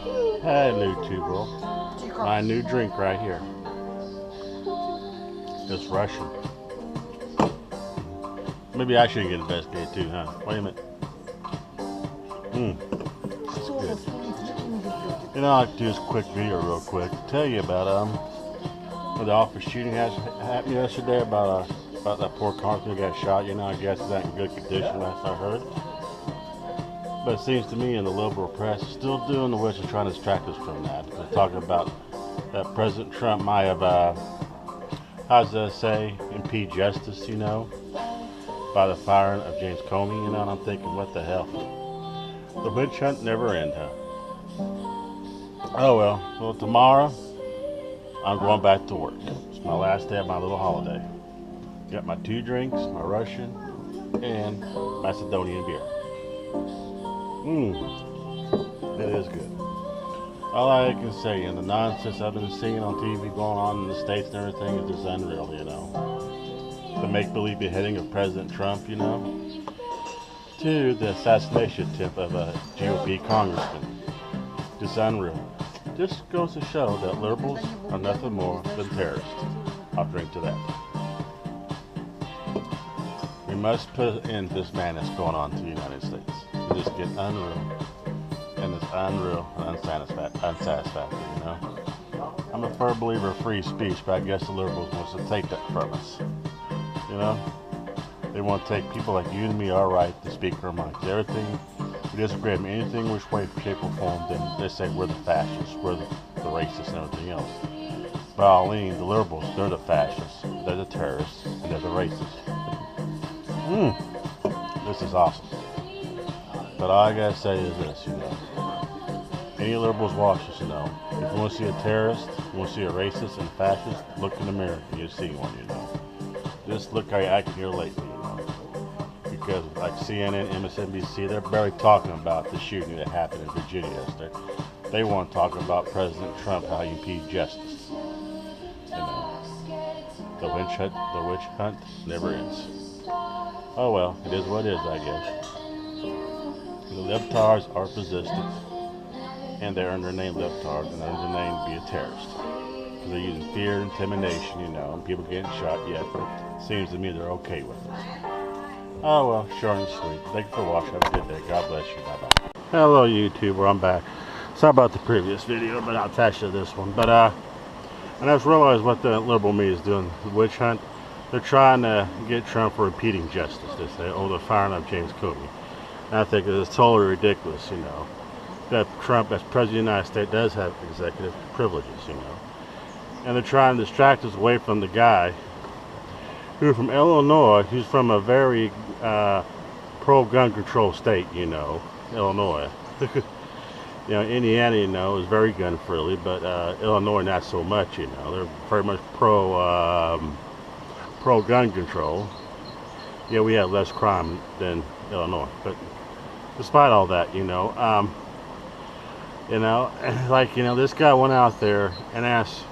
Hello, YouTube. My new drink right here. It's Russian. Maybe I should get investigated too, huh? Wait a minute. It's good. You know, I'll do this quick video real quick to tell you about the office shooting happened yesterday about that poor congressman who got shot. You know, I guess he's not in good condition last I heard. But it seems to me in the liberal press still doing the wish of trying to distract us from that. They're talking about that President Trump might have, how's that say, impede justice, you know, by the firing of James Comey, you know, and I'm thinking, what the hell? The witch hunt never ends, huh? Oh well, tomorrow I'm going back to work. It's my last day of my little holiday. Got my 2 drinks, my Russian and Macedonian beer. It is good. All I can say, and the nonsense I've been seeing on TV going on in the States and everything is just unreal, you know. The make-believe beheading of President Trump, you know, to the assassination attempt of a GOP congressman. Just unreal. Just goes to show that liberals are nothing more than terrorists. I'll drink to that. We must put an end to this madness going on to the United States. It just gets unreal. And it's unreal and unsatisfactory, you know. I'm a firm believer of free speech, but I guess the liberals want to take that from us. You know? They want to take people like you and me our right to speak our minds. Everything, we disagree with anything which way, shape, or form, then they say we're the fascists, we're the racists and everything else. By all means, the liberals, they're the fascists, they're the terrorists, and they're the racists. This is awesome. But all I gotta say is this, you know. Any liberals watch this, you know. If you want to see a terrorist, you want to see a racist and a fascist, look in the mirror and you see one, you know. Just look how you act here lately, you know. Because like CNN, MSNBC, they're barely talking about the shooting that happened in Virginia yesterday. They want to talk about President Trump, how he impede justice. You know. The witch hunt never ends. Oh well, it is what it is, I guess. The libtards are resistant, and they earn their name libtards, and they earn their name to be a terrorist. Because they're using fear, intimidation, you know, and people getting shot, yet it seems to me they're okay with it. Oh well, short and sweet. Thank you for watching. Have a good day. God bless you. Bye-bye. Hello, YouTuber. I'm back. Sorry about the previous video, but I'll attach to this one. But, and I just realized what the liberal media is doing, the witch hunt. They're trying to get Trump for impeding justice. They say, oh, the firing of James Comey. And I think it's totally ridiculous, you know, that Trump, as President of the United States, does have executive privileges, you know. And they're trying to distract us away from the guy who from Illinois, who's from a very pro-gun control state, you know, Illinois. You know, Indiana, you know, is very gun-friendly, but Illinois not so much, you know. They're very much pro-gun control. Yeah, we have less crime than Illinois, but despite all that, you know, like, you know, this guy went out there and asked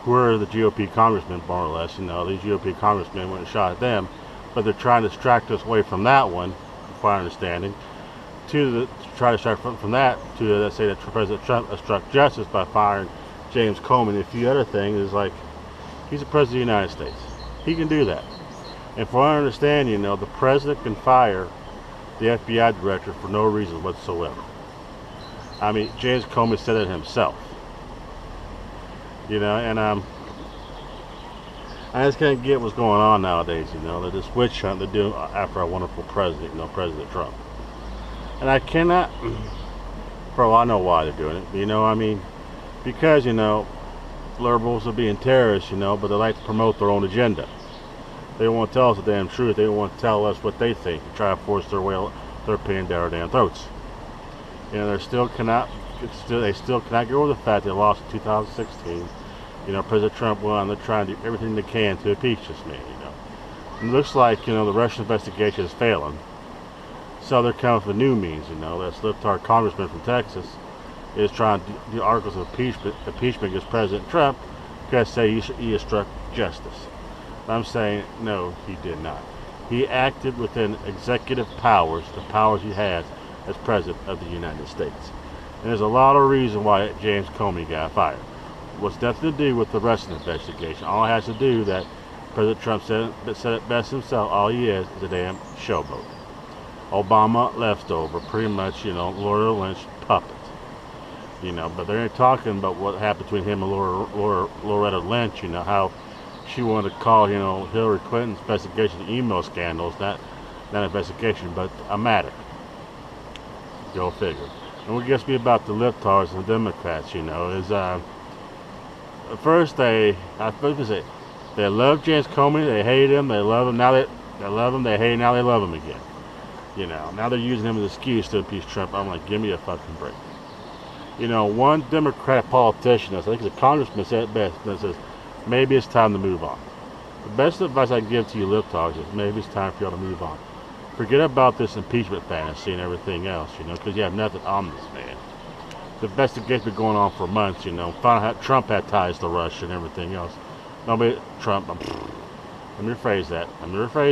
where the GOP congressmen, more or less, you know, these GOP congressmen went and shot at them, but they're trying to distract us away from that one, from my understanding, to try to distract from that, to let's say that President Trump obstruct justice by firing James Comey and a few other things. Is like, he's the president of the United States. He can do that. And from what I understand, you know, the president can fire the FBI director for no reason whatsoever. I mean, James Comey said it himself. You know, and I just can't get what's going on nowadays, you know. They're this witch hunt they're doing after our wonderful president, you know, President Trump. And I cannot, for all I know why they're doing it, you know, I mean, because, you know, liberals are being terrorists, you know, but they like to promote their own agenda. They don't want to tell us the damn truth. They don't want to tell us what they think and try to force their opinion down our damn throats. You know, they still cannot get over the fact they lost in 2016. You know, President Trump won. They're trying to do everything they can to impeach this man, you know. And it looks like, you know, the Russian investigation is failing. So they're coming for new means, you know. That's libtard congressman from Texas is trying to do articles of impeachment against President Trump because they say he obstructed justice. I'm saying, no, he did not. He acted within executive powers, the powers he has as President of the United States. And there's a lot of reason why James Comey got fired. What's nothing to do with the rest of the investigation. All it has to do that President Trump said it best himself. All he is a damn showboat. Obama leftover, pretty much, Loretta Lynch puppet. But they're talking about what happened between him and Loretta Lynch. How she wanted to call, Hillary Clinton's investigation email scandals, not investigation, but a matter. Go figure. And what gets me about the liftards and the Democrats, is first they love James Comey, they hate him, they love him, now they love him, they hate him, now they love him again. Now they're using him as an excuse to impeach Trump. I'm like, give me a fucking break. One Democrat politician, I think it's a congressman, said it best, that says, maybe it's time to move on. The best advice I can give to you liftards is maybe it's time for y'all to move on. Forget about this impeachment fantasy and everything else, because you have nothing on this man. The investigation's been going on for months, Found out Trump had ties to Russia and everything else. Nobody, Trump, let me rephrase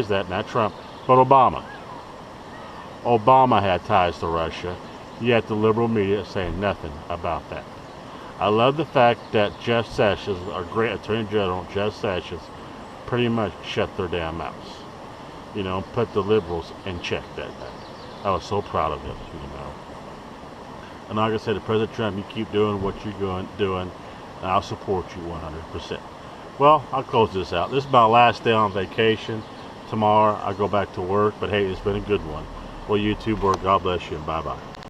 that, not Trump, but Obama. Obama had ties to Russia, yet the liberal media is saying nothing about that. I love the fact that Jeff Sessions, our great Attorney General, Jeff Sessions, pretty much shut their damn mouths. Put the liberals in check that day. I was so proud of him, And like I said, to President Trump, you keep doing what you're doing, and I'll support you 100%. Well, I'll close this out. This is my last day on vacation. Tomorrow, I go back to work, but hey, it's been a good one. Well, YouTube work, God bless you, and bye-bye.